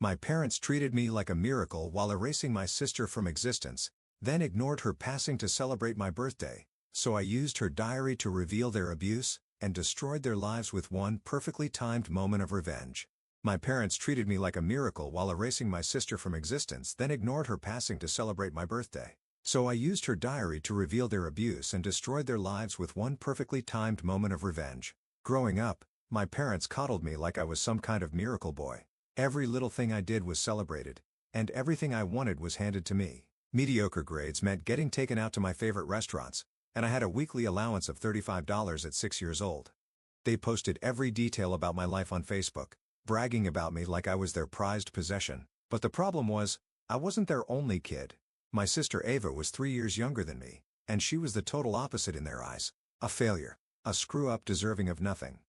My parents treated me like a miracle while erasing my sister from existence, then ignored her passing to celebrate my birthday, so I used her diary to reveal their abuse, and destroyed their lives with one perfectly timed moment of revenge. My parents treated me like a miracle while erasing my sister from existence, then ignored her passing to celebrate my birthday. So I used her diary to reveal their abuse and destroyed their lives with one perfectly timed moment of revenge. Growing up, my parents coddled me like I was some kind of miracle boy. Every little thing I did was celebrated, and everything I wanted was handed to me. Mediocre grades meant getting taken out to my favorite restaurants, and I had a weekly allowance of $35 at 6 years old. They posted every detail about my life on Facebook, bragging about me like I was their prized possession. But the problem was, I wasn't their only kid. My sister Ava was 3 years younger than me, and she was the total opposite in their eyes. A failure. A screw-up deserving of nothing.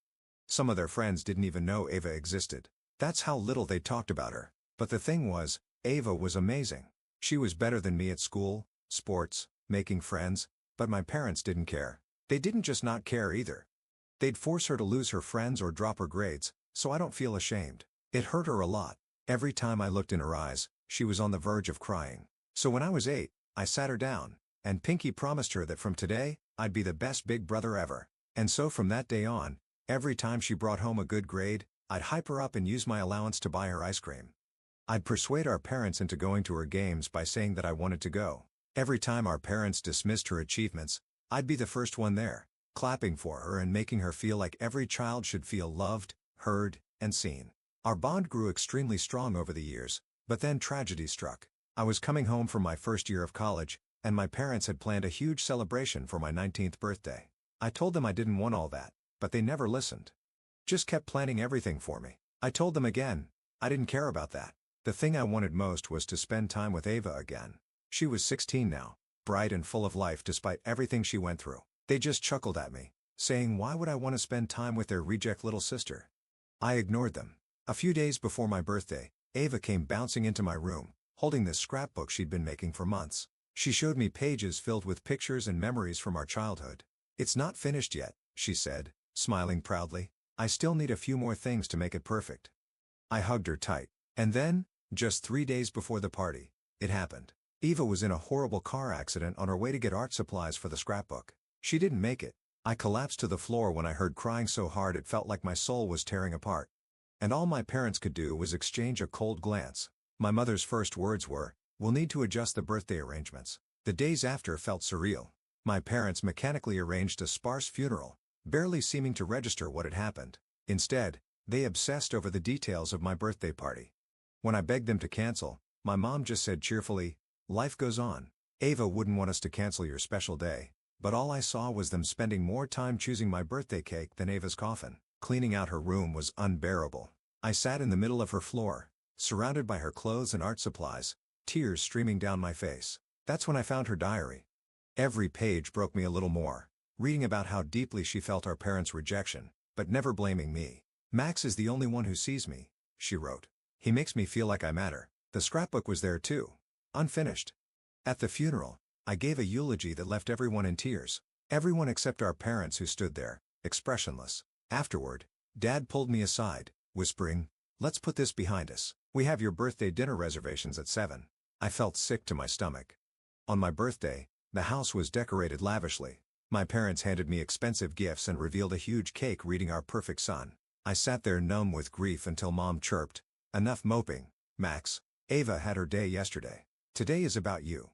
Some of their friends didn't even know Ava existed. That's how little they talked about her. But the thing was, Ava was amazing. She was better than me at school, sports, making friends, but my parents didn't care. They didn't just not care either. They'd force her to lose her friends or drop her grades, so I don't feel ashamed. It hurt her a lot. Every time I looked in her eyes, she was on the verge of crying. So when I was 8, I sat her down, and Pinky promised her that from today, I'd be the best big brother ever. And so from that day on, every time she brought home a good grade, I'd hype her up and use my allowance to buy her ice cream. I'd persuade our parents into going to her games by saying that I wanted to go. Every time our parents dismissed her achievements, I'd be the first one there, clapping for her and making her feel like every child should feel loved, heard, and seen. Our bond grew extremely strong over the years, but then tragedy struck. I was coming home from my first year of college, and my parents had planned a huge celebration for my 19th birthday. I told them I didn't want all that, but they never listened. Just kept planning everything for me. I told them again, I didn't care about that. The thing I wanted most was to spend time with Ava again. She was 16 now, bright and full of life despite everything she went through. They just chuckled at me, saying why would I want to spend time with their reject little sister? I ignored them. A few days before my birthday, Ava came bouncing into my room, holding this scrapbook she'd been making for months. She showed me pages filled with pictures and memories from our childhood. It's not finished yet, she said, smiling proudly. I still need a few more things to make it perfect. I hugged her tight. And then, just 3 days before the party, it happened. Eva was in a horrible car accident on her way to get art supplies for the scrapbook. She didn't make it. I collapsed to the floor when I heard crying so hard it felt like my soul was tearing apart. And all my parents could do was exchange a cold glance. My mother's first words were, "We'll need to adjust the birthday arrangements." The days after felt surreal. My parents mechanically arranged a sparse funeral, barely seeming to register what had happened. Instead, they obsessed over the details of my birthday party. When I begged them to cancel, my mom just said cheerfully, "Life goes on. Ava wouldn't want us to cancel your special day." But all I saw was them spending more time choosing my birthday cake than Ava's coffin. Cleaning out her room was unbearable. I sat in the middle of her floor, surrounded by her clothes and art supplies, tears streaming down my face. That's when I found her diary. Every page broke me a little more, reading about how deeply she felt our parents' rejection, but never blaming me. "Max is the only one who sees me," she wrote. "He makes me feel like I matter." The scrapbook was there too, unfinished. At the funeral, I gave a eulogy that left everyone in tears. Everyone except our parents who stood there, expressionless. Afterward, Dad pulled me aside, whispering, "Let's put this behind us. We have your birthday dinner reservations at 7. I felt sick to my stomach. On my birthday, the house was decorated lavishly. My parents handed me expensive gifts and revealed a huge cake reading our perfect son. I sat there numb with grief until Mom chirped, "Enough moping, Max. Ava had her day yesterday. Today is about you."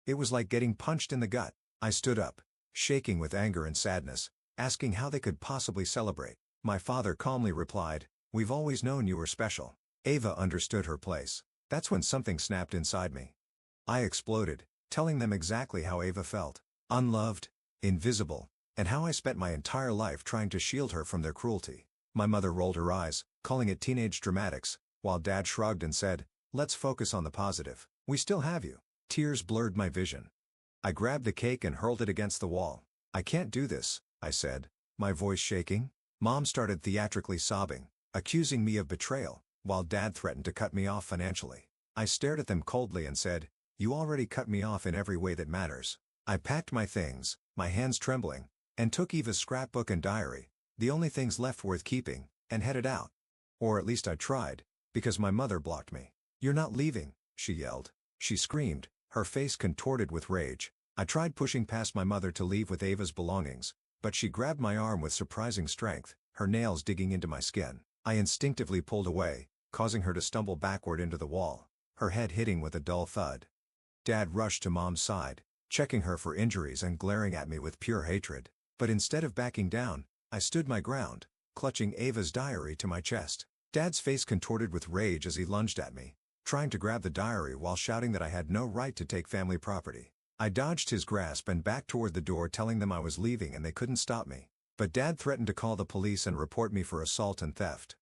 It was like getting punched in the gut. I stood up, shaking with anger and sadness, asking how they could possibly celebrate. My father calmly replied, "We've always known you were special." Ava understood her place. That's when something snapped inside me. I exploded, telling them exactly how Ava felt. Unloved, invisible, and how I spent my entire life trying to shield her from their cruelty. My mother rolled her eyes, calling it teenage dramatics, while Dad shrugged and said, "Let's focus on the positive. We still have you." Tears blurred my vision. I grabbed the cake and hurled it against the wall. "I can't do this," I said, my voice shaking. Mom started theatrically sobbing, accusing me of betrayal, while Dad threatened to cut me off financially. I stared at them coldly and said, "You already cut me off in every way that matters." I packed my things, my hands trembling, and took Eva's scrapbook and diary, the only things left worth keeping, and headed out. Or at least I tried. Because my mother blocked me. "You're not leaving," she yelled. She screamed, her face contorted with rage. I tried pushing past my mother to leave with Ava's belongings, but she grabbed my arm with surprising strength, her nails digging into my skin. I instinctively pulled away, causing her to stumble backward into the wall, her head hitting with a dull thud. Dad rushed to Mom's side, checking her for injuries and glaring at me with pure hatred. But instead of backing down, I stood my ground, clutching Ava's diary to my chest. Dad's face contorted with rage as he lunged at me, trying to grab the diary while shouting that I had no right to take family property. I dodged his grasp and backed toward the door, telling them I was leaving and they couldn't stop me. But Dad threatened to call the police and report me for assault and theft.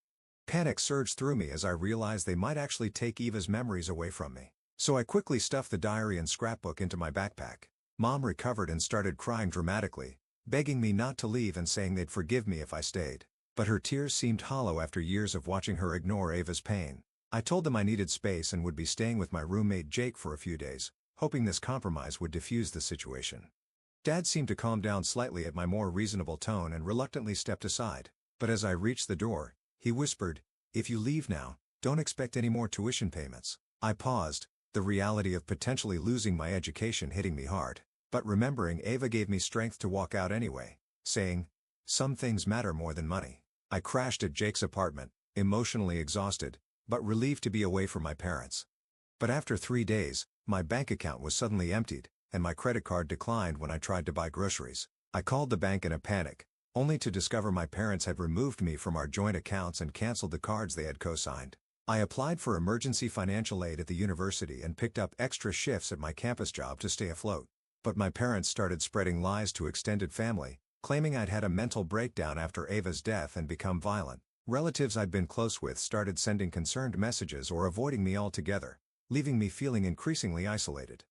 Panic surged through me as I realized they might actually take Eva's memories away from me. So I quickly stuffed the diary and scrapbook into my backpack. Mom recovered and started crying dramatically, begging me not to leave and saying they'd forgive me if I stayed. But her tears seemed hollow after years of watching her ignore Ava's pain. I told them I needed space and would be staying with my roommate Jake for a few days, hoping this compromise would diffuse the situation. Dad seemed to calm down slightly at my more reasonable tone and reluctantly stepped aside. But as I reached the door, he whispered, "If you leave now, don't expect any more tuition payments." I paused, the reality of potentially losing my education hitting me hard. But remembering Ava gave me strength to walk out anyway, saying, "Some things matter more than money." I crashed at Jake's apartment, emotionally exhausted, but relieved to be away from my parents. But after 3 days, my bank account was suddenly emptied, and my credit card declined when I tried to buy groceries. I called the bank in a panic, only to discover my parents had removed me from our joint accounts and canceled the cards they had co-signed. I applied for emergency financial aid at the university and picked up extra shifts at my campus job to stay afloat. But my parents started spreading lies to extended family, claiming I'd had a mental breakdown after Ava's death and become violent. Relatives I'd been close with started sending concerned messages or avoiding me altogether, leaving me feeling increasingly isolated.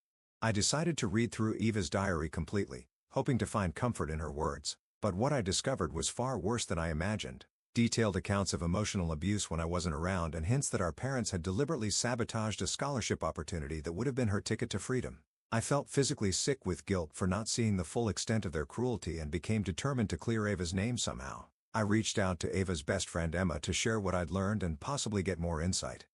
I decided to read through Ava's diary completely, hoping to find comfort in her words. But what I discovered was far worse than I imagined. Detailed accounts of emotional abuse when I wasn't around and hints that our parents had deliberately sabotaged a scholarship opportunity that would have been her ticket to freedom. I felt physically sick with guilt for not seeing the full extent of their cruelty and became determined to clear Ava's name somehow. I reached out to Ava's best friend Emma to share what I'd learned and possibly get more insight.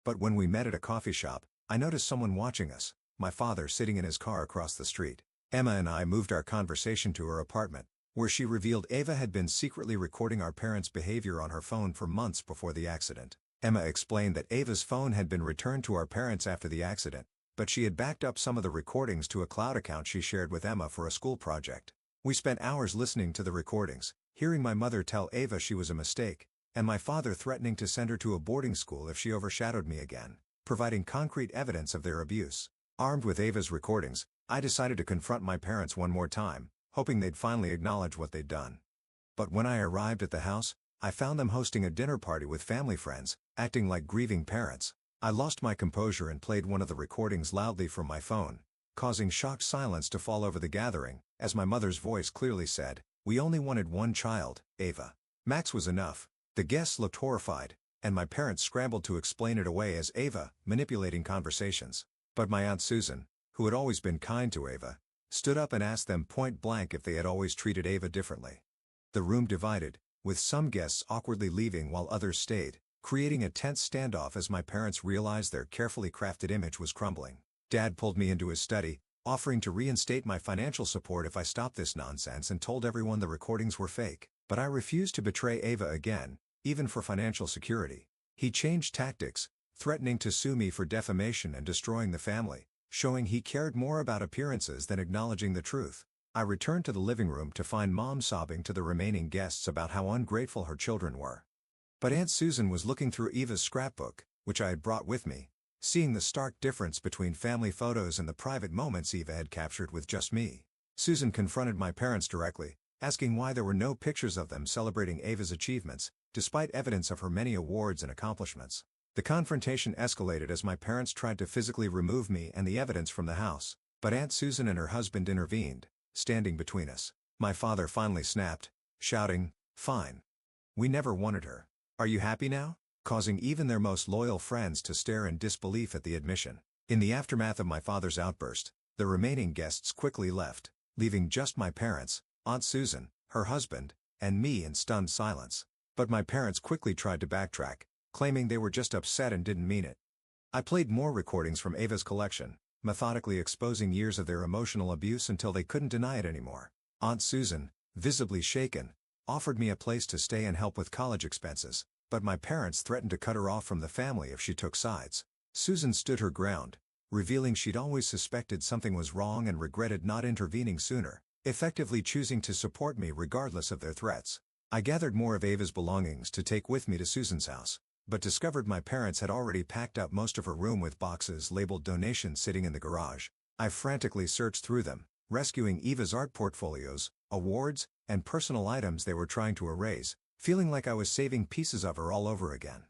But when we met at a coffee shop, I noticed someone watching us, my father sitting in his car across the street. Emma and I moved our conversation to her apartment, where she revealed Ava had been secretly recording our parents' behavior on her phone for months before the accident. Emma explained that Ava's phone had been returned to our parents after the accident, but she had backed up some of the recordings to a cloud account she shared with Emma for a school project. We spent hours listening to the recordings, hearing my mother tell Ava she was a mistake, and my father threatening to send her to a boarding school if she overshadowed me again, providing concrete evidence of their abuse. Armed with Ava's recordings, I decided to confront my parents one more time, hoping they'd finally acknowledge what they'd done. But when I arrived at the house, I found them hosting a dinner party with family friends, acting like grieving parents. I lost my composure and played one of the recordings loudly from my phone, causing shocked silence to fall over the gathering, as my mother's voice clearly said, "We only wanted one child, Ava. Max was enough." The guests looked horrified, and my parents scrambled to explain it away as Ava manipulating conversations. But my Aunt Susan, who had always been kind to Ava, stood up and asked them point blank if they had always treated Ava differently. The room divided, with some guests awkwardly leaving while others stayed, creating a tense standoff as my parents realized their carefully crafted image was crumbling. Dad pulled me into his study, offering to reinstate my financial support if I stopped this nonsense and told everyone the recordings were fake. But I refused to betray Ava again, even for financial security. He changed tactics, threatening to sue me for defamation and destroying the family, showing he cared more about appearances than acknowledging the truth. I returned to the living room to find Mom sobbing to the remaining guests about how ungrateful her children were. But Aunt Susan was looking through Eva's scrapbook, which I had brought with me, seeing the stark difference between family photos and the private moments Eva had captured with just me. Susan confronted my parents directly, asking why there were no pictures of them celebrating Ava's achievements, despite evidence of her many awards and accomplishments. The confrontation escalated as my parents tried to physically remove me and the evidence from the house, but Aunt Susan and her husband intervened, standing between us. My father finally snapped, shouting, "Fine. We never wanted her. Are you happy now?" causing even their most loyal friends to stare in disbelief at the admission. In the aftermath of my father's outburst, the remaining guests quickly left, leaving just my parents, Aunt Susan, her husband, and me in stunned silence. But my parents quickly tried to backtrack, claiming they were just upset and didn't mean it. I played more recordings from Ava's collection, methodically exposing years of their emotional abuse until they couldn't deny it anymore. Aunt Susan, visibly shaken, offered me a place to stay and help with college expenses, but my parents threatened to cut her off from the family if she took sides. Susan stood her ground, revealing she'd always suspected something was wrong and regretted not intervening sooner, effectively choosing to support me regardless of their threats. I gathered more of Ava's belongings to take with me to Susan's house, but discovered my parents had already packed up most of her room with boxes labeled donations sitting in the garage. I frantically searched through them, rescuing Eva's art portfolios, awards, and personal items they were trying to erase, feeling like I was saving pieces of her all over again.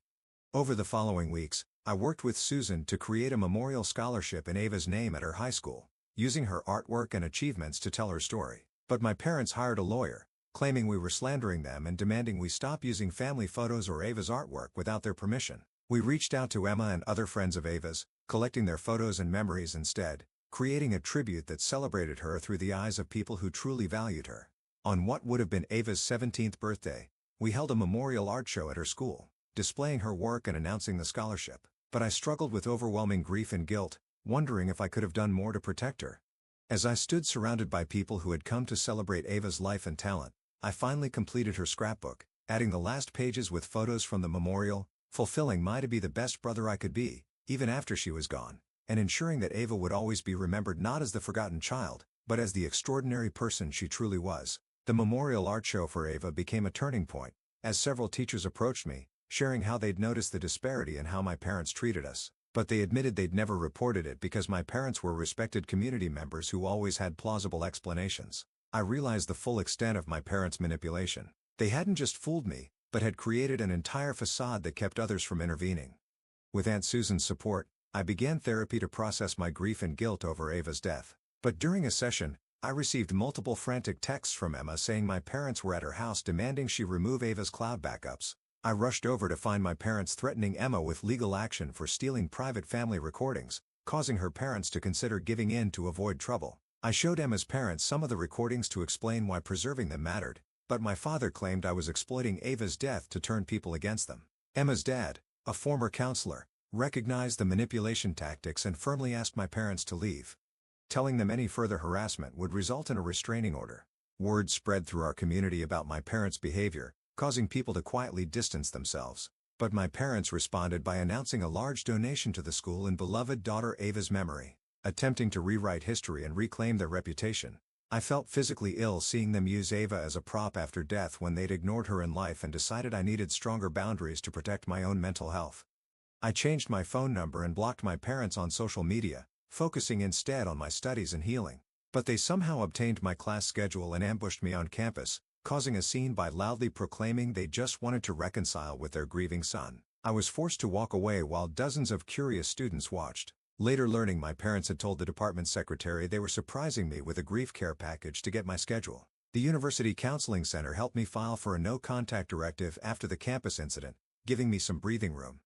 Over the following weeks, I worked with Susan to create a memorial scholarship in Ava's name at her high school, using her artwork and achievements to tell her story. But my parents hired a lawyer, claiming we were slandering them and demanding we stop using family photos or Ava's artwork without their permission. We reached out to Emma and other friends of Ava's, collecting their photos and memories instead, creating a tribute that celebrated her through the eyes of people who truly valued her. On what would have been Ava's 17th birthday, we held a memorial art show at her school, displaying her work and announcing the scholarship. But I struggled with overwhelming grief and guilt, wondering if I could have done more to protect her. As I stood surrounded by people who had come to celebrate Ava's life and talent, I finally completed her scrapbook, adding the last pages with photos from the memorial, fulfilling my to be the best brother I could be, even after she was gone, and ensuring that Ava would always be remembered not as the forgotten child, but as the extraordinary person she truly was. The memorial art show for Ava became a turning point, as several teachers approached me, sharing how they'd noticed the disparity in how my parents treated us, but they admitted they'd never reported it because my parents were respected community members who always had plausible explanations. I realized the full extent of my parents' manipulation. They hadn't just fooled me, but had created an entire facade that kept others from intervening. With Aunt Susan's support, I began therapy to process my grief and guilt over Ava's death. But during a session, I received multiple frantic texts from Emma saying my parents were at her house demanding she remove Ava's cloud backups. I rushed over to find my parents threatening Emma with legal action for stealing private family recordings, causing her parents to consider giving in to avoid trouble. I showed Emma's parents some of the recordings to explain why preserving them mattered, but my father claimed I was exploiting Ava's death to turn people against them. Emma's dad, a former counselor, recognized the manipulation tactics and firmly asked my parents to leave, telling them any further harassment would result in a restraining order. Word spread through our community about my parents' behavior, causing people to quietly distance themselves. But my parents responded by announcing a large donation to the school in beloved daughter Ava's memory, attempting to rewrite history and reclaim their reputation. I felt physically ill seeing them use Ava as a prop after death when they'd ignored her in life and decided I needed stronger boundaries to protect my own mental health. I changed my phone number and blocked my parents on social media, focusing instead on my studies and healing. But they somehow obtained my class schedule and ambushed me on campus, causing a scene by loudly proclaiming they just wanted to reconcile with their grieving son. I was forced to walk away while dozens of curious students watched. Later learning my parents had told the department secretary they were surprising me with a grief care package to get my schedule. The University Counseling Center helped me file for a no-contact directive after the campus incident, giving me some breathing room.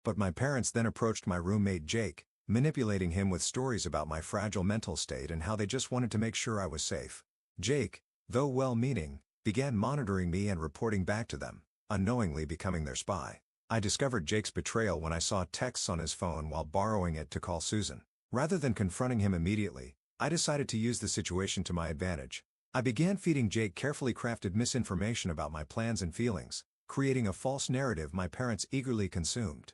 But my parents then approached my roommate Jake, manipulating him with stories about my fragile mental state and how they just wanted to make sure I was safe. Jake, though well-meaning, began monitoring me and reporting back to them, unknowingly becoming their spy. I discovered Jake's betrayal when I saw texts on his phone while borrowing it to call Susan. Rather than confronting him immediately, I decided to use the situation to my advantage. I began feeding Jake carefully crafted misinformation about my plans and feelings, creating a false narrative my parents eagerly consumed.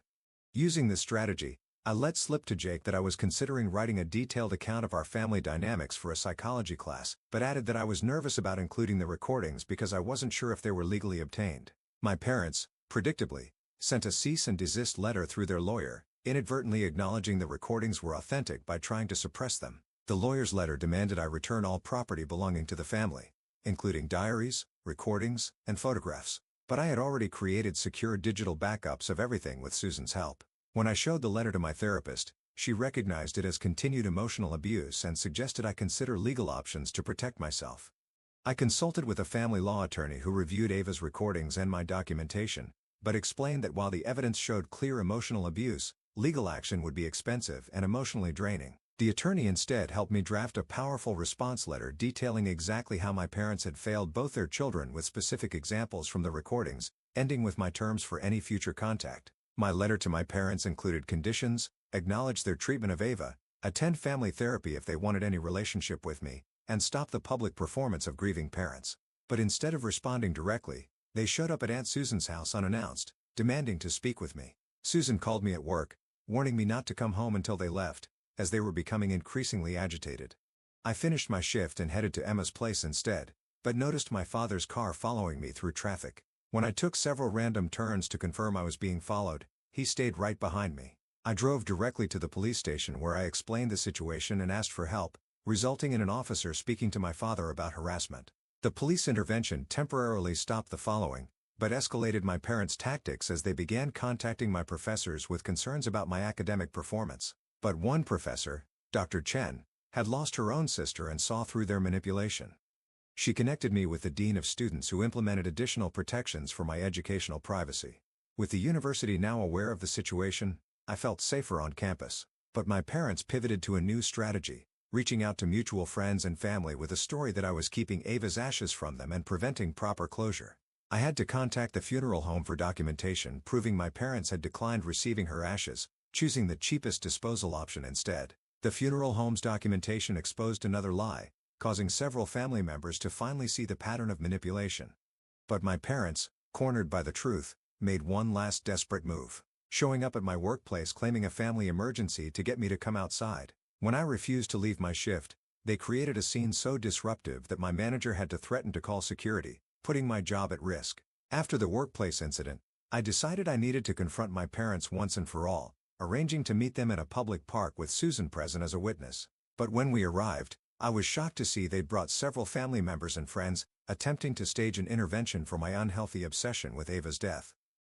Using this strategy, I let slip to Jake that I was considering writing a detailed account of our family dynamics for a psychology class, but added that I was nervous about including the recordings because I wasn't sure if they were legally obtained. My parents, predictably, sent a cease and desist letter through their lawyer, inadvertently acknowledging the recordings were authentic by trying to suppress them. The lawyer's letter demanded I return all property belonging to the family, including diaries, recordings, and photographs. But I had already created secure digital backups of everything with Susan's help. When I showed the letter to my therapist, she recognized it as continued emotional abuse and suggested I consider legal options to protect myself. I consulted with a family law attorney who reviewed Ava's recordings and my documentation, but explained that while the evidence showed clear emotional abuse, legal action would be expensive and emotionally draining. The attorney instead helped me draft a powerful response letter detailing exactly how my parents had failed both their children with specific examples from the recordings, ending with my terms for any future contact. My letter to my parents included conditions: acknowledge their treatment of Ava, attend family therapy if they wanted any relationship with me, and stop the public performance of grieving parents. But instead of responding directly, they showed up at Aunt Susan's house unannounced, demanding to speak with me. Susan called me at work, warning me not to come home until they left, as they were becoming increasingly agitated. I finished my shift and headed to Emma's place instead, but noticed my father's car following me through traffic. When I took several random turns to confirm I was being followed, he stayed right behind me. I drove directly to the police station where I explained the situation and asked for help, resulting in an officer speaking to my father about harassment. The police intervention temporarily stopped the following, but escalated my parents' tactics as they began contacting my professors with concerns about my academic performance. But one professor, Dr. Chen, had lost her own sister and saw through their manipulation. She connected me with the dean of students who implemented additional protections for my educational privacy. With the university now aware of the situation, I felt safer on campus. But my parents pivoted to a new strategy, reaching out to mutual friends and family with a story that I was keeping Ava's ashes from them and preventing proper closure. I had to contact the funeral home for documentation proving my parents had declined receiving her ashes, choosing the cheapest disposal option instead. The funeral home's documentation exposed another lie, causing several family members to finally see the pattern of manipulation. But my parents, cornered by the truth, made one last desperate move, showing up at my workplace claiming a family emergency to get me to come outside. When I refused to leave my shift, they created a scene so disruptive that my manager had to threaten to call security, putting my job at risk. After the workplace incident, I decided I needed to confront my parents once and for all, arranging to meet them in a public park with Susan present as a witness. But when we arrived, I was shocked to see they'd brought several family members and friends, attempting to stage an intervention for my unhealthy obsession with Ava's death.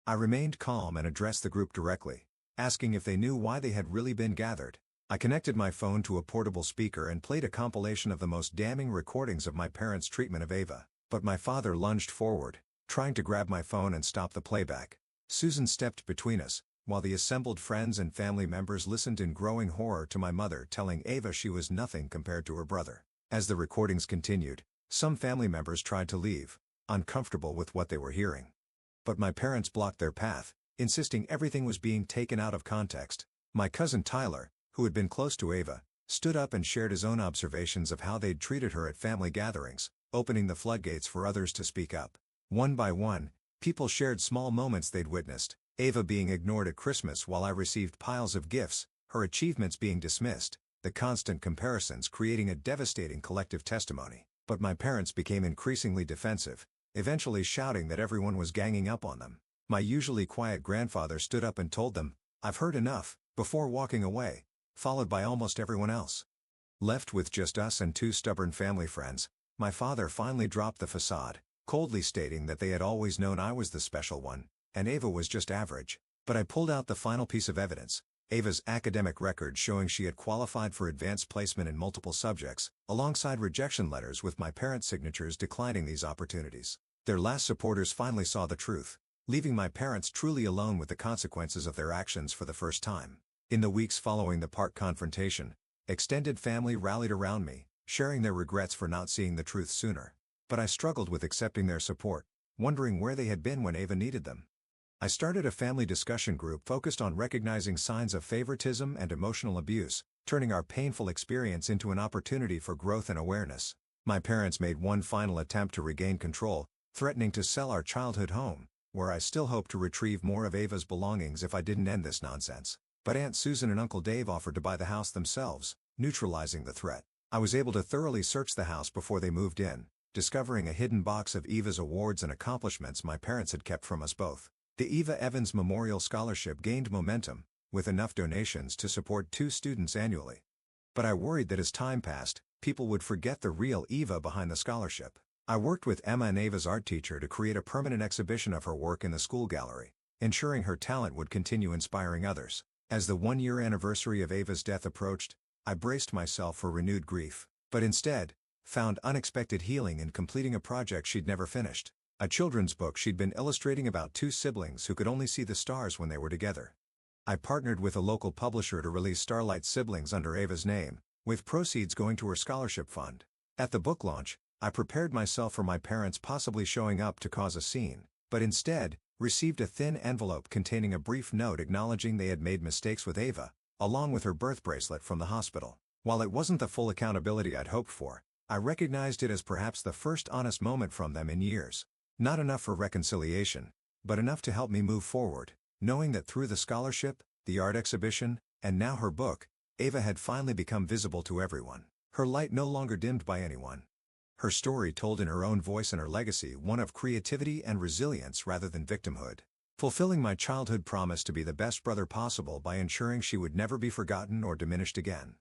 I remained calm and addressed the group directly, asking if they knew why they had really been gathered. I connected my phone to a portable speaker and played a compilation of the most damning recordings of my parents' treatment of Ava, but my father lunged forward, trying to grab my phone and stop the playback. Susan stepped between us, while the assembled friends and family members listened in growing horror to my mother telling Ava she was nothing compared to her brother. As the recordings continued, some family members tried to leave, uncomfortable with what they were hearing. But my parents blocked their path, insisting everything was being taken out of context. My cousin Tyler, who had been close to Ava, stood up and shared his own observations of how they'd treated her at family gatherings, opening the floodgates for others to speak up. One by one, people shared small moments they'd witnessed: Ava being ignored at Christmas while I received piles of gifts, her achievements being dismissed, the constant comparisons creating a devastating collective testimony. But my parents became increasingly defensive, eventually shouting that everyone was ganging up on them. My usually quiet grandfather stood up and told them, "I've heard enough," before walking away, followed by almost everyone else. Left with just us and two stubborn family friends, my father finally dropped the facade, coldly stating that they had always known I was the special one, and Ava was just average. But I pulled out the final piece of evidence: Ava's academic record showing she had qualified for advanced placement in multiple subjects, alongside rejection letters with my parents' signatures declining these opportunities. Their last supporters finally saw the truth, leaving my parents truly alone with the consequences of their actions for the first time. In the weeks following the park confrontation, extended family rallied around me, sharing their regrets for not seeing the truth sooner. But I struggled with accepting their support, wondering where they had been when Ava needed them. I started a family discussion group focused on recognizing signs of favoritism and emotional abuse, turning our painful experience into an opportunity for growth and awareness. My parents made one final attempt to regain control, threatening to sell our childhood home, where I still hope to retrieve more of Ava's belongings if I didn't end this nonsense. But Aunt Susan and Uncle Dave offered to buy the house themselves, neutralizing the threat. I was able to thoroughly search the house before they moved in, discovering a hidden box of Eva's awards and accomplishments my parents had kept from us both. The Eva Evans Memorial Scholarship gained momentum, with enough donations to support 2 students annually. But I worried that as time passed, people would forget the real Eva behind the scholarship. I worked with Emma and Ava's art teacher to create a permanent exhibition of her work in the school gallery, ensuring her talent would continue inspiring others. As the 1-year anniversary of Ava's death approached, I braced myself for renewed grief, but instead, found unexpected healing in completing a project she'd never finished. A children's book she'd been illustrating about 2 siblings who could only see the stars when they were together. I partnered with a local publisher to release Starlight Siblings under Ava's name, with proceeds going to her scholarship fund. At the book launch, I prepared myself for my parents possibly showing up to cause a scene, but instead, received a thin envelope containing a brief note acknowledging they had made mistakes with Ava, along with her birth bracelet from the hospital. While it wasn't the full accountability I'd hoped for, I recognized it as perhaps the first honest moment from them in years. Not enough for reconciliation, but enough to help me move forward, knowing that through the scholarship, the art exhibition, and now her book, Ava had finally become visible to everyone. Her light no longer dimmed by anyone. Her story told in her own voice and her legacy one of creativity and resilience rather than victimhood. Fulfilling my childhood promise to be the best brother possible by ensuring she would never be forgotten or diminished again.